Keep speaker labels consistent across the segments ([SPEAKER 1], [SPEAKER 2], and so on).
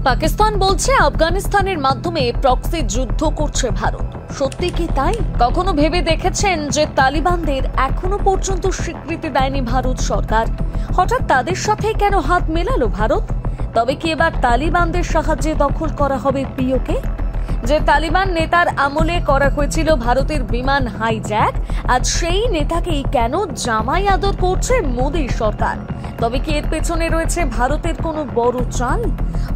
[SPEAKER 1] পাকিস্তান বলছে আফগানিস্তানের মাধ্যমে প্রক্সি যুদ্ধ করছে ভারত। সত্যি কি তাই? কখনো ভেবে দেখেছেন যে তালিবানদের এখনো পর্যন্ত স্বীকৃতি দেয়নি ভারত সরকার? হঠাৎ তাদের সাথে কেন হাত মেলালো ভারত? তবে কি এবার তালিবানদের সাহায্যে দখল করা হবে পিওকে? যে তালিবান নেতার আমলে করা হয়েছিল ভারতের বিমান হাইজ্যাক, আজ সেই নেতাকেই কেন জামাই আদর করছে মোদী সরকার? তবে কি এর পেছনে রয়েছে ভারতের কোনো বড় চাল?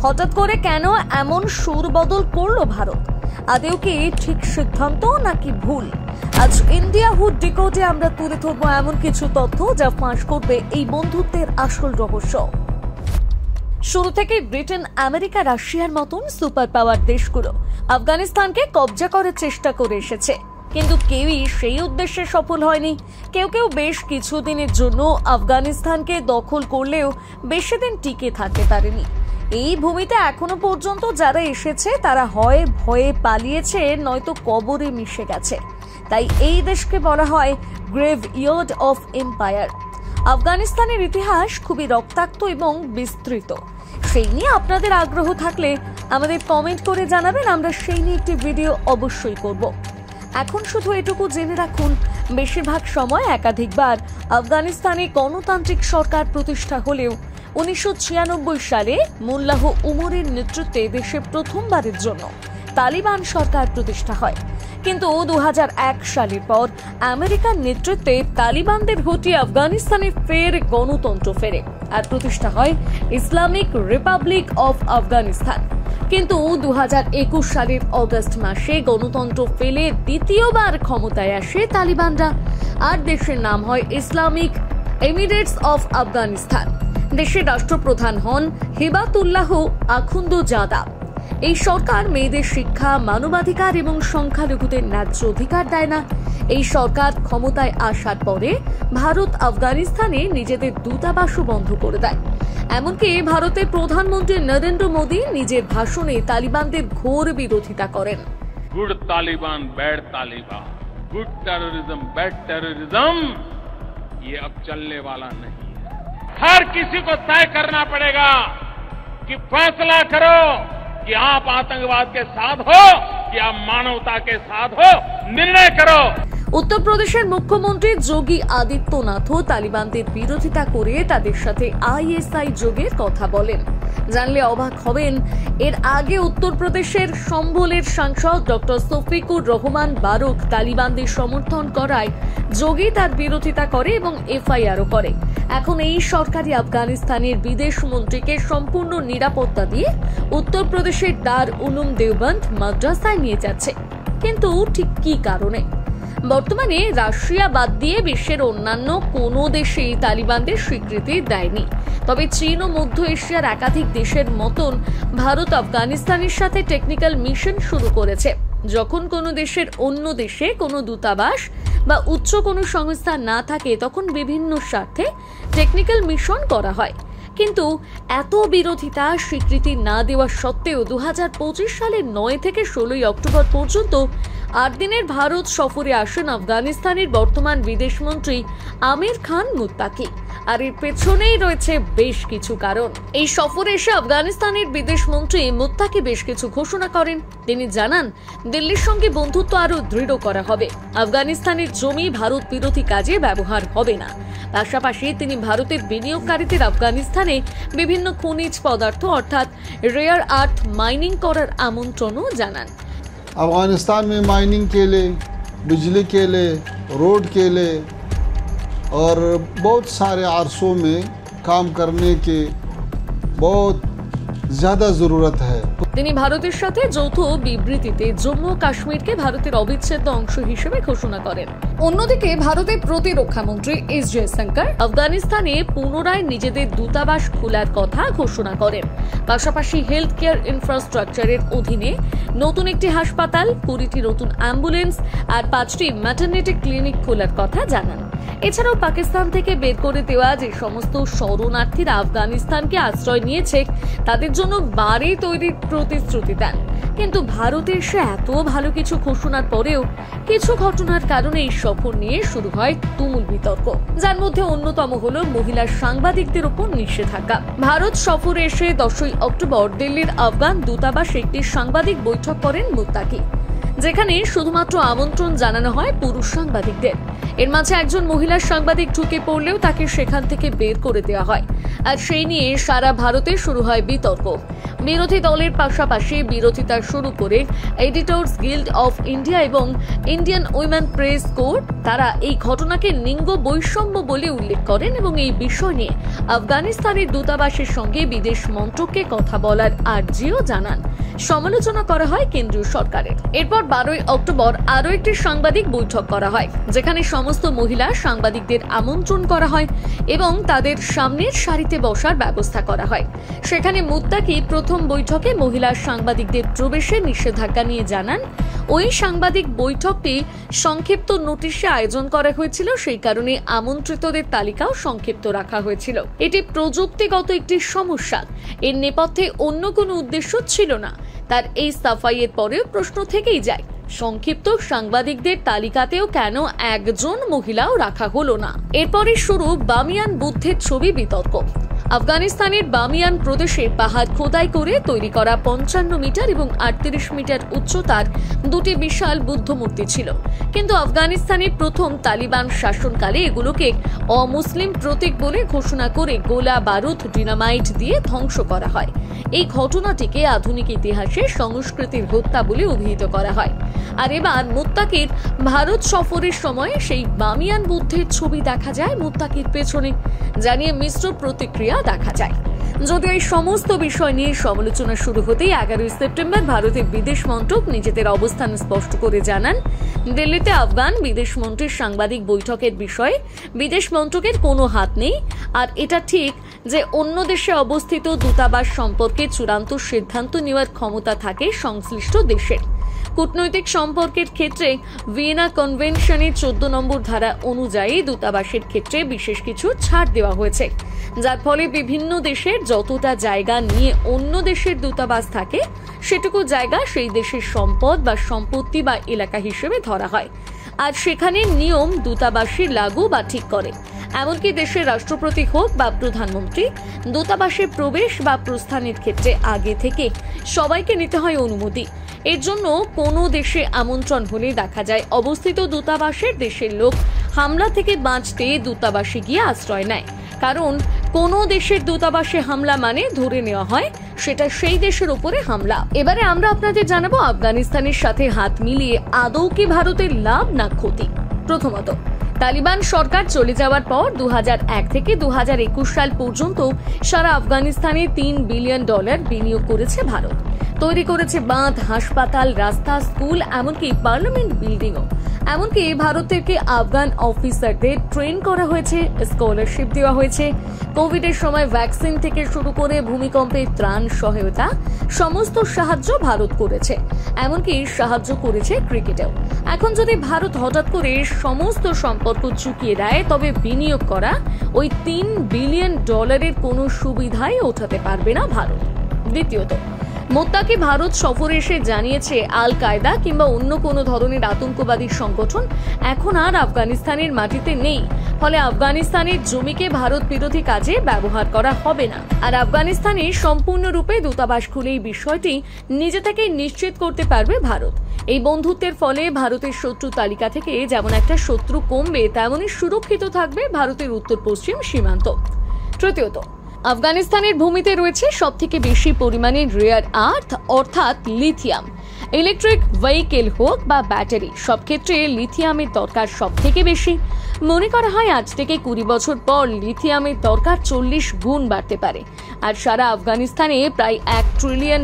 [SPEAKER 1] হঠাৎ করে কেন এমন সুর বদল করলো ভারত? আদেও কি ঠিক সিদ্ধান্ত নাকি ভুল? আজ ইন্ডিয়া হুড ডিকোডে আমরা তুলে ধরবো এমন কিছু তথ্য যা ফাঁস করবে এই বন্ধুত্বের আসল রহস্য। শুরু থেকে ব্রিটেন, আমেরিকা, রাশিয়ার মতন সুপার পাওয়ার দেশগুলো আফগানিস্তানকে কবজা করার চেষ্টা করে এসেছে, কিন্তু কেউই সেই উদ্দেশ্যে সফল হয়নি। কেউ কেউ বেশ কিছুদিনের জন্য আফগানিস্তানকে দখল করলেও বেশি দিন টিকে থাকতে পারেনি। এই ভূমিতে এখনো পর্যন্ত যারা এসেছে তারা হয় ভয়ে পালিয়েছে, নয়তো কবরে মিশে গেছে। তাই এই দেশকে বলা হয় গ্রেভ ইয়ার্ড অফ এম্পায়ার। আফগানিস্তানের ইতিহাস খুবই রক্তাক্ত এবং বিস্তৃত। সেই নিয়ে আপনাদের আগ্রহ থাকলে আমাদের কমেন্ট করে জানাবেন, আমরা সেই নিয়ে একটি ভিডিও অবশ্যই করব। এখন শুধু এটুকু জেনে রাখুন, বেশিরভাগ সময় একাধিকবার আফগানিস্তানে গণতান্ত্রিক সরকার প্রতিষ্ঠা হলেও 1996 সালে মোল্লাহ উমরের নেতৃত্বে দেশে প্রথমবারের জন্য তালিবান সরকার প্রতিষ্ঠা হয়। কিন্তু 2001 সালের পর আমেরিকার নেতৃত্বে তালিবানদের হটিয়ে আফগানিস্তানে ফের গণতন্ত্র ফেরে আর প্রতিষ্ঠা হয় ইসলামিক রিপাবলিক অফ আফগানিস্তান। কিন্তু 2021 সালের অগস্ট মাসে গণতন্ত্র ফেলে দ্বিতীয়বার ক্ষমতায় আসে তালিবানরা, আর দেশের নাম হয় ইসলামিক এমিরেটস অফ আফগানিস্তান। দেশের রাষ্ট্রপ্রধান হন হিবাতুল্লাহ আখুন্দজাদা। এই সরকার মেয়েদের শিক্ষা, মানবাধিকার এবং সংখ্যালঘুদের ন্যায্য অধিকার দেয় না। এই সরকার ক্ষমতায় আসার পরে ভারত আফগানিস্তানে নিজেদের দূতাবাসও বন্ধ করে দেয়। এমনকি ভারতের প্রধানমন্ত্রী নরেন্দ্র মোদী নিজের ভাষণে তালিবানদের ঘোর বিরোধিতা করেন।
[SPEAKER 2] Good Taliban bad Taliban, good terrorism bad terrorism, ये अब चलने वाला नहीं है। हर किसी को तय करना पड़ेगा कि फैसला करो कि आप आतंकवाद के साथ हो या मानवता के साथ हो, निर्णय करो।
[SPEAKER 1] উত্তরপ্রদেশের মুখ্যমন্ত্রী যোগী আদিত্যনাথও তালিবানদের বিরোধিতা করে তাদের সাথে আইএসআই যোগের কথা বলেন। জানলে অবাক হবেন, এর আগে উত্তরপ্রদেশের সম্ভলের সাংসদ ডক্টর শফিকুর রহমান বারুক তালিবানদের সমর্থন করায় যোগী তার বিরোধিতা করে এবং এফআইআরও করে। এখন এই সরকারি আফগানিস্তানের বিদেশ মন্ত্রীকে সম্পূর্ণ নিরাপত্তা দিয়ে উত্তরপ্রদেশের দার উলুম দেওবন্দ মাদ্রাসায় নিয়ে যাচ্ছে। কিন্তু ঠিক কি কারণে? বর্তমানে রাশিয়া বাদ দিয়ে বিশ্বের অন্যান্য কোনো দেশেই তালিবানদের স্বীকৃতি দেয়নি। তবে চীন ও মধ্য এশিয়ার একাধিক দেশের মতন ভারত আফগানিস্তানের সাথে টেকনিক্যাল মিশন শুরু করেছে। যখন কোনো দেশের অন্য দেশে কোনো দূতাবাস বা উচ্চ কোনো সংস্থা না থাকে, তখন বিভিন্ন স্বার্থে টেকনিক্যাল মিশন করা হয়। কিন্তু এত বিরোধিতা, স্বীকৃতি না দেওয়া সত্ত্বেও 2025 সালের 9 থেকে 16 অক্টোবর পর্যন্ত 8 দিনের ভারত সফরে আসেন আফগানিস্তানের বর্তমান বিদেশমন্ত্রী আমির খান মুত্তাকি। আর এর পেছনেই রয়েছে বেশ কিছু কারণ। এই সফরে এসে আফগানিস্তানের বিদেশমন্ত্রী মুত্তাকি বেশ কিছু ঘোষণা করেন। তিনি জানান, দিল্লির সঙ্গে বন্ধুত্ব আরো দৃঢ় করা হবে। আফগানিস্তানের জমি ভারত বিরোধী কাজে ব্যবহার হবে না। পাশাপাশি তিনি ভারতের বিনিয়োগকারীদের আফগানিস্তানে বিভিন্ন খনিজ পদার্থ অর্থাৎ রেয়ার আর্থ মাইনিং করার আমন্ত্রণও জানান।
[SPEAKER 3] अफगानिस्तान में माइनिंग के लिए, बिजली के लिए, रोड के लिए और बहुत सारे आरसों में काम करने की बहुत ज़्यादा ज़रूरत है।
[SPEAKER 1] তিনি ভারতের সাথে যৌথ বিবৃতিতে জম্মু ও কাশ্মীরকে ভারতের অবিচ্ছেদ্য অংশ হিসেবে ঘোষণা করেন। অন্যদিকে ভারতের প্রতিরক্ষা মন্ত্রী এস জয়শঙ্কর আফগানিস্তানে পুনরায় নিজেদের দূতাবাস খোলার কথা ঘোষণা করেন। পাশাপাশি হেলথ কেয়ার ইনফ্রাস্ট্রাকচারের অধীনে নতুন একটি হাসপাতাল, 20টি নতুন অ্যাম্বুলেন্স আর 5টি ম্যাটারনিটি ক্লিনিক খোলার কথা জানান। এছাড়াও পাকিস্তান থেকে বের করে দেওয়া যে সমস্ত শরণার্থীরা আফগানিস্তানকে আশ্রয় নিয়েছে তাদের জন্য বাড়ি তৈরির প্রতিশ্রুতি দেন। কিন্তু ভারতে এসে এত ভালো কিছু ঘোষণার পরেও কিছু ঘটনার কারণে এই সফর নিয়ে শুরু হয় তুমুল বিতর্ক, যার মধ্যে অন্যতম হলো মহিলা সাংবাদিকদের উপর নিষেধাজ্ঞা। ভারত সফরে এসে 10ই অক্টোবর দিল্লির আফগান দূতাবাসে একটি সাংবাদিক বৈঠক করেন মুত্তাকি, যেখানে শুধুমাত্র আমন্ত্রণ জানানো হয় পুরুষ সাংবাদিকদের। এর মাঝে একজন মহিলা সাংবাদিক ঢুকে পড়লেও তাকে সেখান থেকে বের করে দেওয়া হয়, আর সেই নিয়ে সারা ভারতে শুরু হয় বিতর্ক। বিরোধী দলের পাশাপাশি বিরোধিতা শুরু করে এডিটর্স গিল্ড অফ ইন্ডিয়া এবং ইন্ডিয়ান উইমেন প্রেস কোড, তারা এই ঘটনাকে লিঙ্গ বৈষম্য বলে উল্লেখ করেন এবং এই বিষয় নিয়ে আফগানিস্তানের দূতাবাসের সঙ্গে বিদেশ মন্ত্রককে কথা বলার আর্জিও জানান। সমালোচনা করা হয় কেন্দ্রীয় সরকারের। এরপর 12ই অক্টোবর আরও একটি সাংবাদিক বৈঠক করা হয়, যেখানে সমস্ত মহিলা সাংবাদিকদের আমন্ত্রণ করা হয় এবং তাদের সামনের সারিতে বসার ব্যবস্থা করা হয়। সেখানে মুত্তাকি প্রথম বৈঠকে মহিলা সাংবাদিকদের প্রবেশের নিষেধাজ্ঞা নিয়ে জানান, ওই সাংবাদিক বৈঠকটি সংক্ষিপ্ত নোটিশে আয়োজন করা হয়েছিল, সেই কারণে আমন্ত্রিতদের তালিকাও সংক্ষিপ্ত রাখা হয়েছিল। এটি প্রযুক্তিগত একটি সমস্যা, এর নেপথ্যে অন্য কোনো উদ্দেশ্য ছিল না। তার এই সাফাইয়ের পরেও প্রশ্ন থেকেই যায়, সংক্ষিপ্ত সাংবাদিকদের তালিকাতেও কেন একজন মহিলাও রাখা হলো না। এরপরে শুরু বামিয়ান বুদ্ধের ছবি বিতর্ক। আফগানিস্তানের বামিয়ান প্রদেশে পাহাড় খোদাই করে তৈরি করা 55 মিটার এবং 38 মিটার উচ্চতার দুটি বিশাল বুদ্ধ মূর্তি ছিল, কিন্তু আফগানিস্তানের প্রথম তালিবান শাসনকালে এগুলোকে অমুসলিম প্রতীক বলে ঘোষণা করে গোলা বারুদ ডিনামাইট দিয়ে ধ্বংস করা হয়। এই ঘটনাটিকে আধুনিক ইতিহাসে সংস্কৃতির হত্যা বলে অভিহিত করা হয়। আর এবার মুত্তাকির ভারত সফরের সময় সেই বামিয়ান বুদ্ধের ছবি দেখা যায় মুত্তাকির পেছনে, জানিয়ে মিশ্র প্রতিক্রিয়া দেখা যায়। যদিও এই সমস্ত বিষয় নিয়ে সমালোচনা শুরু হতেই 11ই সেপ্টেম্বর ভারতের বিদেশ মন্ত্রক নিজেদের অবস্থান স্পষ্ট করে জানান, দিল্লিতে আফগান বিদেশ মন্ত্রীর সাংবাদিক বৈঠকের বিষয়ে বিদেশ মন্ত্রকের কোনো হাত নেই, আর এটা ঠিক যে অন্য দেশে অবস্থিত দূতাবাস সম্পর্কে চূড়ান্ত সিদ্ধান্ত নেওয়ার ক্ষমতা থাকে সংশ্লিষ্ট দেশের। কূটনৈতিক সম্পর্কের ক্ষেত্রে ভিয়েনা কনভেনশনের 14 নম্বর ধারা অনুযায়ী দূতাবাসের ক্ষেত্রে বিশেষ কিছু ছাড় দেওয়া হয়েছে, যার ফলে বিভিন্ন দেশের যতটা জায়গা নিয়ে অন্য দেশের দূতাবাস থাকে সেটুকু জায়গা সেই দেশের সম্পদ বা সম্পত্তি বা এলাকা হিসেবে ধরা হয়, আর সেখানে নিয়ম দূতাবাসী লাগু বা ঠিক করে। এমনকি দেশের রাষ্ট্রপতি হোক বা প্রধানমন্ত্রী, দূতাবাসে প্রবেশ বা প্রস্থানের ক্ষেত্রে আগে থেকে সবাইকে নিতে হয় অনুমতি। এর জন্য কোনো দেশে আমন্ত্রণ হলে দেখা যায় অবস্থিত দূতাবাসের দেশের লোক হামলা থেকে বাঁচতে দূতাবাসে গিয়ে আশ্রয় নেয়, কারণ কোনো দেশের দূতাবাসে হামলা মানে ধরে নেওয়া হয় সেটা সেই দেশের উপরে হামলা। এবারে আমরা আপনাদের জানাবো আফগানিস্তানের সাথে হাত মিলিয়ে আদৌ কি ভারতের লাভ না ক্ষতি। প্রথমত, তালিবান সরকার চলে যাওয়ার পর 2001 থেকে 2021 সাল পর্যন্ত সারা আফগানিস্তানে $3 বিলিয়ন বিনিয়োগ করেছে ভারত। তৈরি করেছে বাঁধ, হাসপাতাল, রাস্তা, স্কুল, এমনকি পার্লামেন্ট বিল্ডিংও। এমনকি ভারত থেকে আফগান অফিসারদের ট্রেন করা হয়েছে, স্কলারশিপ দেওয়া হয়েছে। কোভিডের সময় ভ্যাকসিন থেকে শুরু করে ভূমিকম্পের ত্রাণ সহায়তা সমস্ত সাহায্য ভারত করেছে, এমনকি সাহায্য করেছে ক্রিকেটেও। এখন যদি ভারত হঠাৎ করে সমস্ত সম্পর্ক চুকিয়ে দেয়, তবে বিনিয়োগ করা ওই $3 বিলিয়ন কোনো সুবিধাই ওঠাতে পারবে না ভারত। দ্বিতীয়ত, মুত্তাকি ভারত সফরে এসে জানিয়েছে আল কায়দা কিংবা অন্য কোনো ধরনের আতঙ্কবাদী সংগঠন এখন আর আফগানিস্তানের মাটিতে নেই, ফলে আফগানিস্তানের জমিকে ভারত বিরোধী কাজে ব্যবহার করা হবে না। আর আফগানিস্তানে সম্পূর্ণরূপে দূতাবাস খুলে এই বিষয়টি নিজে থেকেই নিশ্চিত করতে পারবে ভারত। এই বন্ধুত্বের ফলে ভারতের শত্রু তালিকা থেকে যেমন একটা শত্রু কমবে, তেমনই সুরক্ষিত থাকবে ভারতের উত্তর পশ্চিম সীমান্ত। তৃতীয়ত, আফগানিস্তানের ভূমিতে রয়েছে সবথেকে বেশি পরিমাণে রেয়ার আর্থ অর্থাৎ লিথিয়াম। ইলেকট্রিক ভেহিকেল হোক বা ব্যাটারি, সব ক্ষেত্রে লিথিয়ামের দরকার সব থেকে বেশি। মনে করা হয় আজ থেকে 20 বছর পর লিথিয়ামের দরকার 40 গুণ বাড়তে পারে, আর সারা আফগানিস্তানে প্রায় $1 ট্রিলিয়ন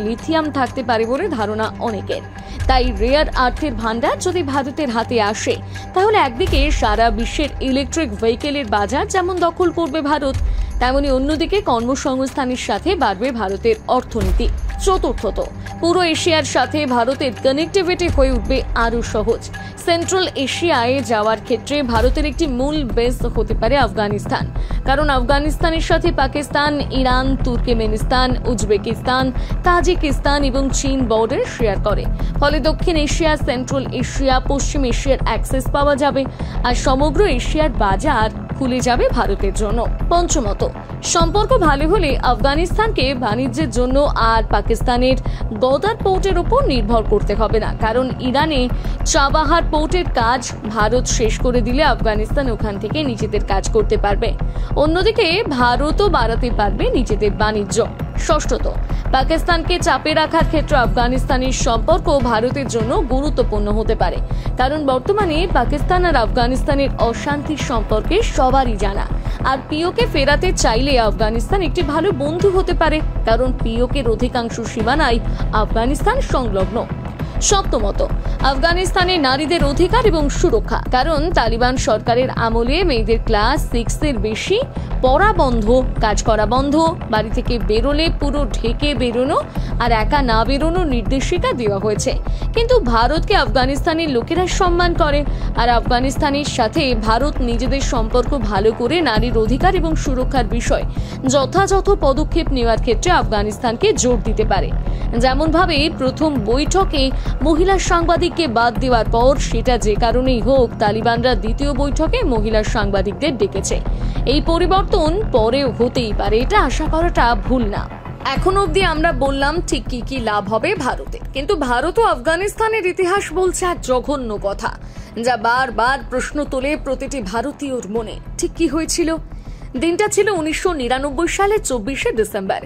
[SPEAKER 1] লিথিয়াম থাকতে পারে বলে ধারণা অনেকের। তাই রেয়ার আর্থের ভান্ডার যদি ভারতের হাতে আসে, তাহলে একদিকে সারা বিশ্বের ইলেকট্রিক ভেহিকেলের বাজার যেমন দখল করবে ভারত, তেমনি অন্যদিকে কর্মসংস্থানের সাথে বাড়বে ভারতের অর্থনীতি। চতুর্থত, পুরো এশিয়ার সাথে ভারতের কানেক্টিভিটি হয়ে উঠবে আরও সহজ। সেন্ট্রাল এশিয়ায় যাওয়ার ক্ষেত্রে ভারতের একটি মূল বেস হতে পারে আফগানিস্তান, কারণ আফগানিস্তানের সাথে Pakistan, Iran, Turkmenistan, Uzbekistan, Tajikistan এবং চীন বর্ডার শেয়ার করে। ফলে দক্ষিণ এশিয়া, সেন্ট্রাল এশিয়া, পশ্চিম এশিয়ার অ্যাক্সেস পাওয়া যাবে আর সমগ্র এশিয়ার বাজার খুলে যাবে ভারতের জন্য। পঞ্চমত, সম্পর্ক ভালো হলে আফগানিস্তানকে বাণিজ্যের জন্য আর পাকিস্তানের গদার পোর্টের উপর নির্ভর করতে হবে না, কারণ ইরানে চাবাহার পোর্টের কাজ ভারত শেষ করে দিলে আফগানিস্তান ওখান থেকে নিজেদের কাজ করতে পারবে। অন্যদিকে ভারতও বাড়াতে পারবে নিজেদের বাণিজ্য। ষষ্ঠত, পাকিস্তানকে চাপে রাখার ক্ষেত্রে আফগানিস্তানের সম্পর্ক ভারতের জন্য গুরুত্বপূর্ণ হতে পারে, কারণ বর্তমানে পাকিস্তান আর আফগানিস্তানের অশান্তির সম্পর্কে সবারই জানা। আর পিওকে ফেরাতে চাইলে আফগানিস্তান একটি ভালো বন্ধু হতে পারে, কারণ পিওকের অধিকাংশ সীমানায় আফগানিস্তান সংলগ্ন। সপ্তমত, আফগানিস্তানে নারীদের অধিকার এবং সুরক্ষা, কারণ তালিবান সরকারের আমলে মেয়েদের ক্লাস 6 বেশি পড়া বন্ধ, কাজ করা বন্ধ, বাড়ি থেকে বেরোলে পুরো ঢেকে বেরোনো আর একা না বেরোনোর নির্দেশিকা দেওয়া হয়েছে। কিন্তু ভারতকে আফগানিস্তানের লোকেরা সম্মান করে, আর আফগানিস্তানের সাথে ভারত নিজেদের সম্পর্ক ভালো করে নারীর অধিকার এবং সুরক্ষার বিষয় যথাযথ পদক্ষেপ নেওয়ার ক্ষেত্রে আফগানিস্তানকে জোর দিতে পারে। যেমনভাবে প্রথম বৈঠকে মহিলা সাংবাদিককে বাদ দেওয়ার পর, সেটা যে কারণেই হোক, তালিবানরা দ্বিতীয় বৈঠকে মহিলা সাংবাদিকদের ডেকেছে। এই পরিবর্তন পরেও হতেই পারে, এটা আশা করাটা ভুল না। এখন অবধি আমরা বললাম ঠিক কি কি লাভ হবে ভারতের, কিন্তু ভারত ও আফগানিস্তানের ইতিহাস বলছে এক জঘন্য কথা, যা বারবার প্রশ্ন তোলে প্রতিটি ভারতীয়র মনে। ঠিক কি হয়েছিল? দিনটা ছিল 1999 সালে 24শে ডিসেম্বর।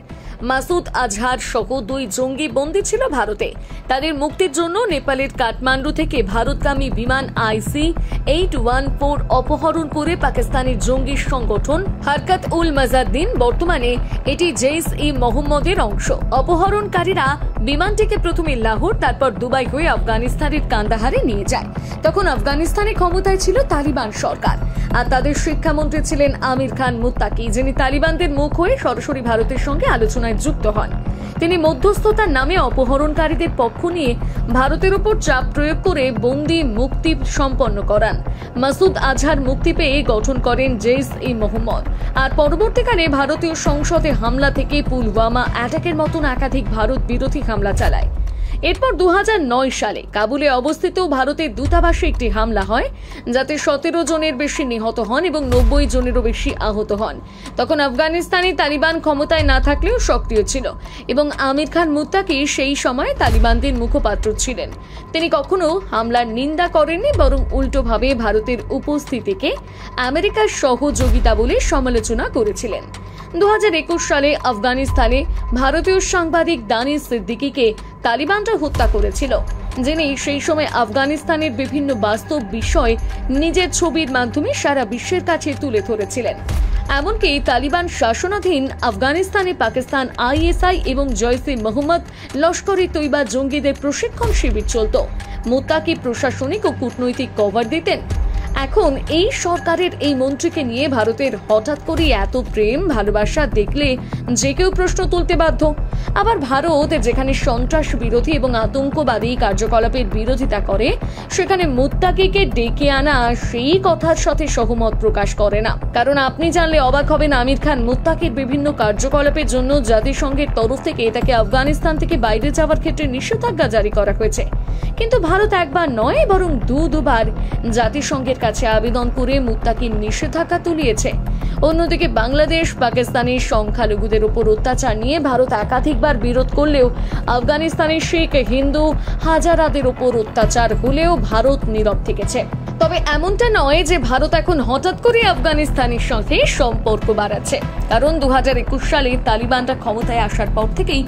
[SPEAKER 1] মাসুদ আজহার সহ 2 জঙ্গি বন্দী ছিল ভারতে। তাদের মুক্তির জন্য নেপালের কাঠমান্ডু থেকে ভারতগামী বিমান IC-814 অপহরণ করে পাকিস্তানের জঙ্গি সংগঠন হরকত উল মুজাহিদিন, বর্তমানে এটি জেইশ-ই-মোহাম্মদের অংশ। অপহরণকারীরা বিমানটিকে প্রথমে লাহোর, তারপর দুবাই হয়ে আফগানিস্তানের কান্দাহারে নিয়ে যায়। তখন আফগানিস্তানে ক্ষমতায় ছিল তালিবান সরকার, আর তাদের শিক্ষামন্ত্রী ছিলেন আমির খান মুত্তাকি, যিনি তালিবানদের মুখ হয়ে সরাসরি ভারতের সঙ্গে আলোচনায় যুক্ত হন। তিনি মধ্যস্থতার নামে অপহরণকারীদের পক্ষ নিয়ে ভারতের উপর চাপ প্রয়োগ করে বন্দী মুক্তি সম্পন্ন করান। মাসুদ আজহার মুক্তি পেয়ে গঠন করেন জেইশ-ই-মোহাম্মদ, আর পরবর্তীকালে ভারতীয় সংসদে হামলা থেকে পুলওয়ামা অ্যাটাকের মতন একাধিক ভারত বিরোধী হামলা চালায়। এরপর 2009 সালে কাবুলে অবস্থিত ভারতের দূতাবাসে একটি হামলা হয়, যাতে 17 জনের বেশি নিহত হন এবং 90 জনেরও বেশি আহত হন। তখন আফগানিস্তানে তালিবান ক্ষমতায় না থাকলেও সক্রিয় ছিল এবং আমির খান মুত্তাকি সেই সময় তালিবানদের মুখপাত্র ছিলেন। তিনি কখনো হামলার নিন্দা করেননি, বরং উল্টোভাবে ভারতের উপস্থিতিকে আমেরিকার সহযোগিতা বলে সমালোচনা করেছিলেন। 2021 সালে আফগানিস্তানে ভারতীয় সাংবাদিক দানিশ সিদ্দিকীকে তালিবানরা হত্যা করেছিল, যিনি সেই সময় আফগানিস্তানের বিভিন্ন বাস্তব বিষয় নিজের ছবির মাধ্যমে সারা বিশ্বের কাছে তুলে ধরেছিলেন। এমনকি তালিবান শাসনাধীন আফগানিস্তানে পাকিস্তান ISI এবং জৈশ-ই-মোহাম্মদ লস্কর-ই-তৈবা জঙ্গিদের প্রশিক্ষণ শিবির চলত। মুত্তাকি প্রশাসনিক ও কূটনৈতিক কভার দিতেন। এখন এই সরকারের এই মন্ত্রীকে নিয়ে ভারতের হঠাৎ করে এত প্রেম ভালোবাসা দেখলে যে কেউ প্রশ্ন তুলতে বাধ্য। আবার ভারত যেখানে সন্ত্রাস বিরোধী এবং আতঙ্কবাদী কার্যকলাপের বিরোধিতা করে, সেখানে মুত্তাকিকে ডেকে আনা সেই কথার সাথে সহমত প্রকাশ করে না। কারণ আপনি জানলে অবাক হবেন, আমির খান মুত্তাকির বিভিন্ন কার্যকলাপের জন্য জাতিসংঘের তরফ থেকে তাকে আফগানিস্তান থেকে বাইরে যাওয়ার ক্ষেত্রে নিষেধাজ্ঞা জারি করা হয়েছে। কিন্তু ভারত একবার নয়, বরং দুবার জাতিসংঘের কাছে আবেদন করে মুত্তাকির নিষেধাজ্ঞা তুলিয়েছে। অন্যদিকে বাংলাদেশ পাকিস্তানের সংখ্যালঘুদের উপর অত্যাচার নিয়ে ভারত একাধিকবার বিরোধ করলেও আফগানিস্তানের শিখ হিন্দু হাজারাদের উপর অত্যাচার হলেও ভারত নীরব থেকেছে। তবে এমনটা নয় যে ভারত এখন হঠাৎ করে আফগানিস্তানের সঙ্গে সম্পর্ক বাড়াচ্ছে, কারণ 2021 সালে তালিবানরা ক্ষমতায় আসার পর থেকেই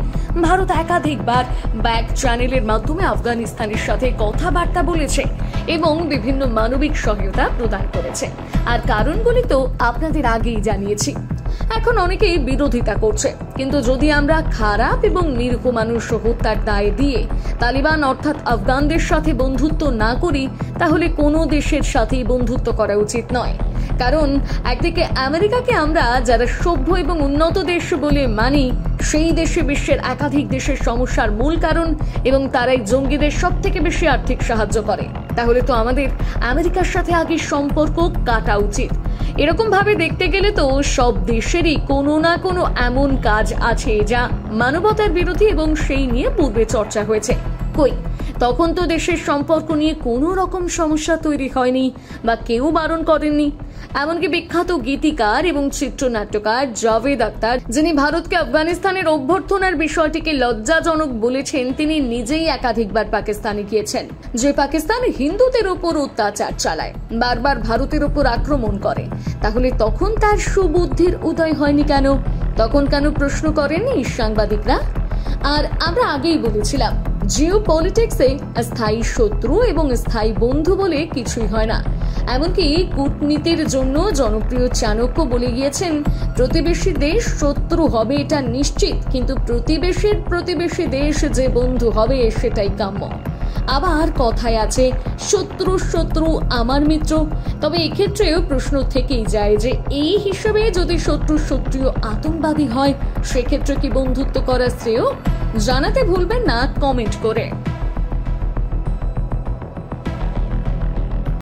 [SPEAKER 1] ভারত একাধিকবার ব্যাক চ্যানেলের মাধ্যমে আফগানিস্তানের সাথে কথাবার্তা বলেছে এবং বিভিন্ন মানবিক সহায়তা প্রদান করেছে। আর কারণগুলি তো আপনাদের আগেই জানিয়েছি। এখন অনেকেই বিরোধিতা করছে। কিন্তু যদি আমরা খারাপ এবং নিরীহ মানুষ হত্যার দায় দিয়ে তালিবান অর্থাৎ আফগানদের সাথে বন্ধুত্ব না করি, তাহলে কোনো দেশের সাথেই বন্ধুত্ব করা উচিত নয়। কারণ একদিকে আমেরিকাকে আমরা যারা সভ্য এবং উন্নত দেশ বলে মানি, সেই দেশে বিশ্বের একাধিক দেশের সমস্যার মূল কারণ এবং তারাই জঙ্গিদের সব থেকে বেশি আর্থিক সাহায্য করে। তাহলে তো আমাদের আমেরিকার সাথে আগে সম্পর্ক কাটা উচিত। এরকম ভাবে দেখতে গেলে তো সব দেশেরই কোনো না কোনো এমন কাজ আছে যা মানবতার বিরোধী এবং সেই নিয়ে পূর্বে চর্চা হয়েছে। কই, তখন তো দেশের সম্পর্ক নিয়ে কোনো রকম সমস্যা তৈরি হয়নি বা কেউ বারণ করেননি। এমনকি বিখ্যাত গীতিকার এবং চিত্রনাট্যকার জাভেদ আখতার, যিনি ভারতকে আফগানিস্তানের অভ্যর্থনার বিষয়টিকে লজ্জাজনক বলেছেন, তিনি নিজেই একাধিকবার পাকিস্তানে গিয়েছেন, যে পাকিস্তান হিন্দুদের উপর অত্যাচার চালায়, বারবার ভারতের উপর আক্রমণ করে। তাহলে তখন তার সুবুদ্ধির উদয় হয়নি কেন? তখন কেন প্রশ্ন করেননি সাংবাদিকরা? আর আমরা আগেই বলেছিলাম, জিওপলিটিক্সে স্থায়ী শত্রু এবং স্থায়ী বন্ধু বলে কিছুই হয় না। এমনকি কূটনীতির জন্য জনপ্রিয় চাণক্য বলে গিয়েছেন, প্রতিবেশী দেশ শত্রু হবে এটা নিশ্চিত, কিন্তু প্রতিবেশী দেশ যে বন্ধু হবে সেটাই কাম্য। আবার কথায় আছে, শত্রু আমার মিত্র। তবে এক্ষেত্রেও প্রশ্ন থেকেই যায় যে এই হিসেবে যদি শত্রুও আতঙ্কবাদী হয়, সেক্ষেত্রে কি বন্ধুত্ব করা শ্রেয়? জানাতে ভুলবেন না কমেন্ট করে।